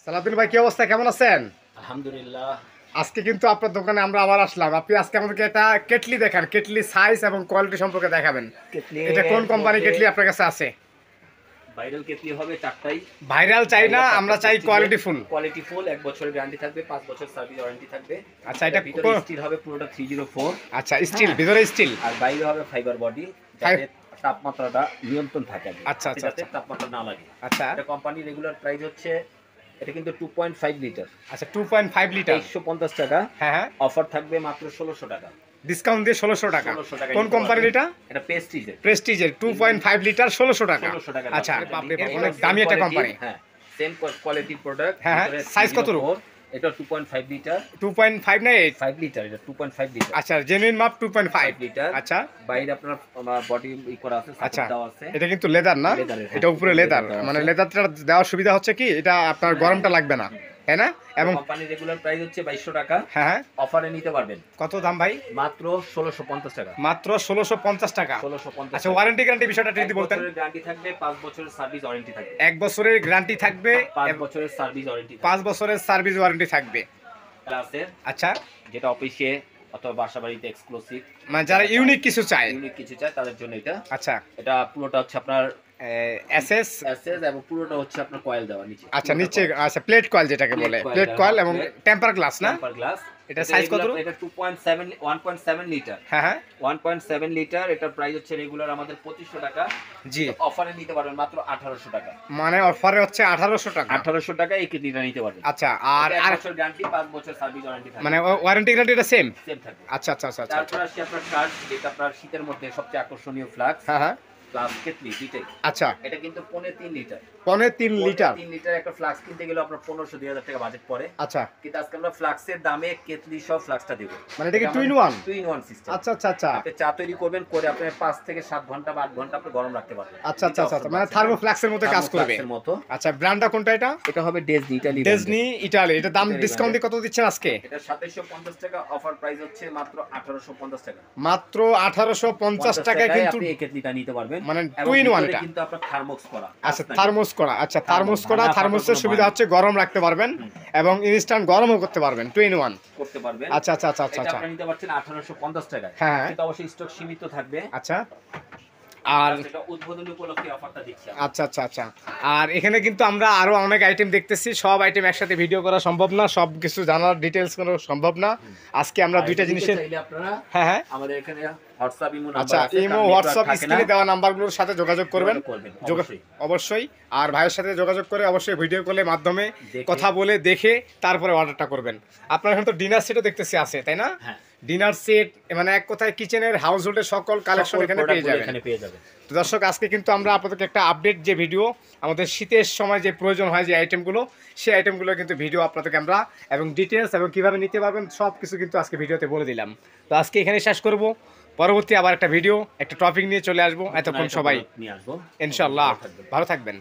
সালাউদ্দিন ভাই, কি অবস্থা, কেমন আছেন? আলহামদুলিল্লাহ। আজকে কিন্তু আপনার দোকানে আমরা আবার আসলাম। আপনি আজকে আমাদেরকে একটা কেটলি দেখান, কেটলি সাইজ এবং কোয়ালিটি সম্পর্কে দেখাবেন। এটা কোন কোম্পানির কেটলি আপনার কাছে আছে? ভাইরাল কেটলি হবে চারটাই। ভাইরাল চাই না, আমরা চাই কোয়ালিটি ফুল। কোয়ালিটি ফুল, 1 বছরের গ্যারান্টি থাকবে, 5 বছর সার্ভিস ওয়ারেন্টি থাকবে। আচ্ছা, এটা ভিতরে স্টিল হবে পুরোটা 304। আচ্ছা, স্টিল, ভিতরে স্টিল আর বাইরে হবে ফাইবার বডি, যাতে তাপমাত্রাটা নিয়ন্ত্রণ থাকে। আচ্ছা আচ্ছা, যাতে তাপমাত্রা না লাগে। আচ্ছা, এটা কোম্পানি রেগুলার প্রাইস হচ্ছে, এটা কিন্তু 2.5 লিটার। আচ্ছা, 2.5 লিটার 150 টাকা। হ্যাঁ হ্যাঁ, অফার থাকবে মাত্র 1600 টাকা, ডিসকাউন্ট দিয়ে 1600 টাকা। কোন কোম্পানির এটা? এটা প্রেস্টিজের। প্রেস্টিজের 2.5 লিটার 1600 টাকা। 1600 টাকা। আচ্ছা, বাপরে বাপ, অনেক দামি একটা কোম্পানি। হ্যাঁ, সেম কোয়ালিটি প্রোডাক্ট। হ্যাঁ, সাইজ কত? এটা 2.5 লিটার। 2.5 না 5 লিটার, এটা 2.5 লিটার। আচ্ছা, জেনুইন মাপ 2.5 লিটার। আচ্ছা, বাইরে আপনার বডি করা আছে, আচ্ছা, সাপোর্ট দেওয়া আছে। এটা কিন্তু লেদার না? এটা উপরে লেদার, মানে লেদারটা দেওয়ার সুবিধা হচ্ছে কি, এটা আপনার গরমটা লাগবে না, তাই না? এবং কোম্পানি রেগুলার প্রাইস হচ্ছে 2200 টাকা। হ্যাঁ, অফারে নিতে পারবেন। কত দাম ভাই? মাত্র 1650 টাকা। মাত্র 1650 টাকা। 1650। আচ্ছা, ওয়ারেন্টি গ্যারান্টি বিষয়টা যদি বলতেন। 1 বছরের গ্যারান্টি থাকবে, 5 বছরের সার্ভিস ওয়ারেন্টি থাকবে। 1 বছরের গ্যারান্টি থাকবে, 5 বছরের সার্ভিস ওয়ারেন্টি, 5 বছরের সার্ভিস ওয়ারেন্টি থাকবে। আছে আচ্ছা, যেটা অফিসে অথবা বাসা বাড়িতে এক্সক্লুসিভ, মানে যারা ইউনিক কিছু চায়, তাদের জন্য এটা। আচ্ছা, এটা পুরোটা হচ্ছে আপনার এসএস এসএস, এবং পুরোটা হচ্ছে আপনার কয়েল দেওয়া নিচে। আচ্ছা, নিচে, আচ্ছা, প্লেট কয়েল যেটাকে বলে, প্লেট কয়েল এবং টেম্পার গ্লাস না? Temper glass. এটা সাইজ কত? এটা 1.7 লিটার। হ্যাঁ হ্যাঁ, 1.7 লিটার। এটার প্রাইস হচ্ছে রেগুলার আমাদের 2500 টাকা। জি, অফারে নিতে পারবেন মাত্র 1800 টাকা। মানে অফারে হচ্ছে 1800 টাকা। 1800 টাকা এই কেটলিটা নিতে পারবেন। আচ্ছা, আর 1 বছর গ্যারান্টি, 5 বছর সার্ভিস ওয়ারেন্টি থাকবে। মানে ওয়ারেন্টি গ্যারান্টি এটা সেম থাকবে। আচ্ছা আচ্ছা আচ্ছা, তারপর আসি আপনার শার্ট, যেটা আপনার শীতের মধ্যে সবচেয়ে আকর্ষণীয় ফ্লাক্স। হ্যাঁ হ্যাঁ, প্লাস কেটলি দুইটাই। আচ্ছা, এটা কিন্তু 3.5 লিটার। 3.5 লিটার। 3 লিটার একটা ফ্লাক্স কিনতে গেলে আপনার 1500-2000 টাকা বাজেট পড়ে। আচ্ছা, কিন্তু আজকে আমরা ফ্লাক্সের দামে কেটলি সহ ফ্লাক্সটা দেব। মানে এটা কি 2 in 1? 2 in 1 system. আচ্ছা আচ্ছা আচ্ছা, আপনি চা তৈরি করবেন, করে আপনি 5 থেকে 7 ঘন্টা বা 8 ঘন্টা আপনি গরম রাখতে পারবেন। আচ্ছা আচ্ছা আচ্ছা, মানে থার্মো ফ্লাক্সের মতো কাজ করবে। আচ্ছা, ব্র্যান্ডটা কোনটা এটা? এটা হবে ডেজনি, ইতালি। ডেজনি ইতালি। এটা দাম ডিসকাউন্ট দিয়ে কত দিচ্ছেন আজকে? এটা 2750 টাকা। অফার প্রাইস হচ্ছে মাত্র 1850 টাকা। মাত্র 1850 টাকায় কিন্তু আপনি এই কেটলিটা নিতে পারবেন। মানে 2 in 1 এটা কিন্তু আপনার থার্মোক্স করা। আচ্ছা, থার্মোস করা। আচ্ছা, থার্মোস করা। থার্মোসের সুবিধা হচ্ছে গরম রাখতে পারবেন এবং ইনস্ট্যান্ট গরমও করতে পারবেন, 2 in 1 করতে পারবেন। আচ্ছা আচ্ছা আচ্ছা আচ্ছা, এটা আপনি নিতে পারছেন 1850 টাকায়। হ্যাঁ, কিন্তু অবশ্যই স্টক সীমিত থাকবে। আচ্ছা, আর এটা উদ্বোধনী উপলক্ষে অফারটা দিচ্ছি। আচ্ছা আচ্ছা আচ্ছা, আর এখানে কিন্তু আমরা আরো অনেক আইটেম দেখতেছি। সব আইটেম একসাথে ভিডিও করা সম্ভব না, সব কিছু জানার ডিটেইলস করা সম্ভব না। আজকে আমরা দুইটা জিনিসের, আপনারা হ্যাঁ হ্যাঁ, আমাদের এখানে হোয়াটসঅ্যাপ, ইমো নাম্বার আচ্ছা, আছে। ইমো হোয়াটসঅ্যাপ স্ক্রিনে দেওয়া নাম্বারগুলোর সাথে যোগাযোগ করবেন অবশ্যই। আর ভাইয়ের সাথে যোগাযোগ করে অবশ্যই ভিডিও কলের মাধ্যমে কথা বলে দেখে তারপরে অর্ডারটা করবেন। আপনার এখানে তো ডিনার সেটও দেখতেছি আছে, তাই না? হ্যাঁ, ডিনার সেট, মানে এক কথায় কিচেনের হাউস হোল্ডের সকল কালেকশন এখানে পেয়ে যাবেন। তো দর্শক, আজকে কিন্তু আমরা আপনাদেরকে একটা আপডেট যে ভিডিও, আমাদের শীতের সময় যে প্রয়োজন হয় যে আইটেমগুলো, সেই আইটেমগুলো কিন্তু ভিডিও আপনাদেরকে আমরা এবং ডিটেলস এবং কীভাবে নিতে পারবেন সব কিছু কিন্তু আজকে ভিডিওতে বলে দিলাম। তো আজকে এখানে শেষ করব, পরবর্তী আবার একটা ভিডিও, একটা টপিক নিয়ে চলে আসবো। এতক্ষণ সবাই ইনশাআল্লাহ ভালো থাকবেন।